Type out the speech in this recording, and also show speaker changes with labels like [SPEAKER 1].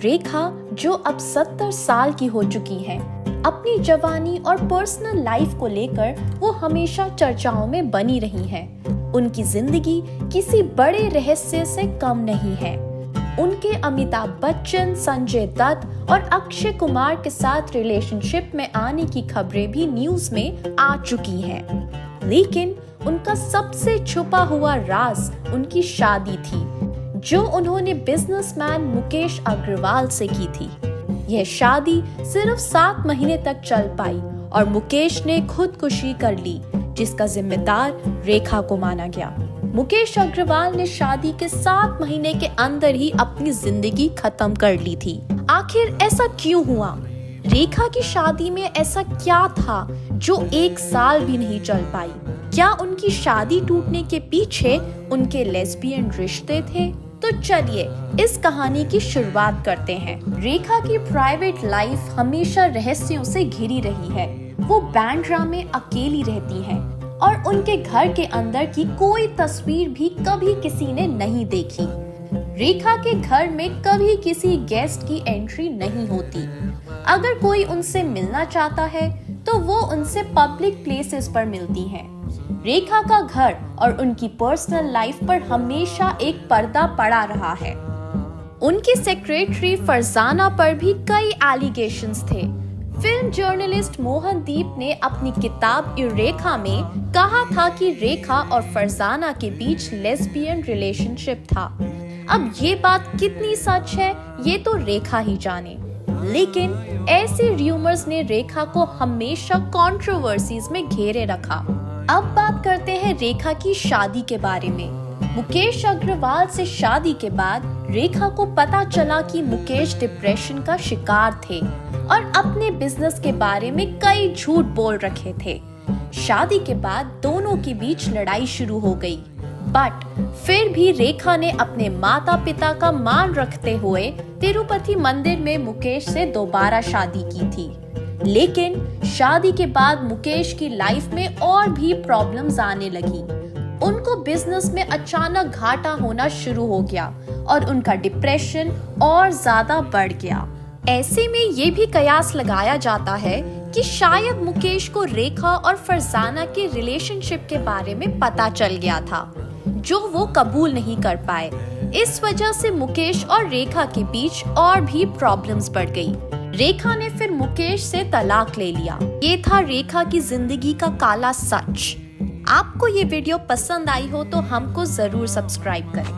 [SPEAKER 1] रेखा, जो अब 70 साल की हो चुकी हैं, अपनी जवानी और पर्सनल लाइफ को लेकर वो हमेशा चर्चाओं में बनी रही हैं। उनकी जिंदगी किसी बड़े रहस्य से कम नहीं है। उनके अमिताभ बच्चन, संजय दत्त और अक्षय कुमार के साथ रिलेशनशिप में आने की खबरें भी न्यूज में आ चुकी हैं। लेकिन उनका सबसे छुपा हुआ राज उनकी शादी थी, जो उन्होंने बिजनेसमैन मुकेश अग्रवाल से की थी। यह शादी सिर्फ 7 महीने तक चल पाई और मुकेश ने खुदकुशी कर ली, जिसका जिम्मेदार रेखा को माना गया। मुकेश अग्रवाल ने शादी के 7 महीने के अंदर ही अपनी जिंदगी खत्म कर ली थी। आखिर ऐसा क्यों हुआ? रेखा की शादी में ऐसा क्या था जो 1 साल भी नहीं चल पाई? क्या उनकी शादी टूटने के पीछे उनके लेस्बियन रिश्ते थे? तो चलिए इस कहानी की शुरुआत करते हैं। रेखा की प्राइवेट लाइफ हमेशा रहस्यों से घिरी रही है। वो बांद्रा में अकेली रहती हैं और उनके घर के अंदर की कोई तस्वीर भी कभी किसी ने नहीं देखी। रेखा के घर में कभी किसी गेस्ट की एंट्री नहीं होती। अगर कोई उनसे मिलना चाहता है तो वो उनसे पब्लिक प्लेसेस पर मिलती हैं। रेखा का घर और उनकी पर्सनल लाइफ पर हमेशा एक पर्दा पड़ा रहा है। उनकी सेक्रेटरी फरजाना पर भी कई एलिगेशंस थे। फिल्म जर्नलिस्ट मोहनदीप ने अपनी किताब यूरेका में कहा था कि रेखा और फरजाना के बीच लेस्बियन रिलेशनशिप था। अब ये बात कितनी सच है ये तो रेखा ही जाने, लेकिन ऐसे र्यूमर्स ने रेखा को हमेशा कंट्रोवर्सीज में घेरे रखा। अब बात करते हैं रेखा की शादी के बारे में। मुकेश अग्रवाल से शादी के बाद रेखा को पता चला कि मुकेश डिप्रेशन का शिकार थे और अपने बिजनेस के बारे में कई झूठ बोल रखे थे। शादी के बाद दोनों के बीच लड़ाई शुरू हो गई, बट फिर भी रेखा ने अपने माता पिता का मान रखते हुए तिरुपति मंदिर में मुकेश से दोबारा शादी की थी। लेकिन शादी के बाद मुकेश की लाइफ में और भी प्रॉब्लम्स आने लगी। उनको बिजनेस में अचानक घाटा होना शुरू हो गया और उनका डिप्रेशन और ज्यादा बढ़ गया। ऐसे में ये भी कयास लगाया जाता है कि शायद मुकेश को रेखा और फरजाना के रिलेशनशिप के बारे में पता चल गया था, जो वो कबूल नहीं कर पाए। इस वजह से मुकेश और रेखा के बीच और भी प्रॉब्लम्स बढ़ गई। रेखा ने फिर मुकेश से तलाक ले लिया। ये था रेखा की जिंदगी का काला सच। आपको ये वीडियो पसंद आई हो तो हमको जरूर सब्सक्राइब करें।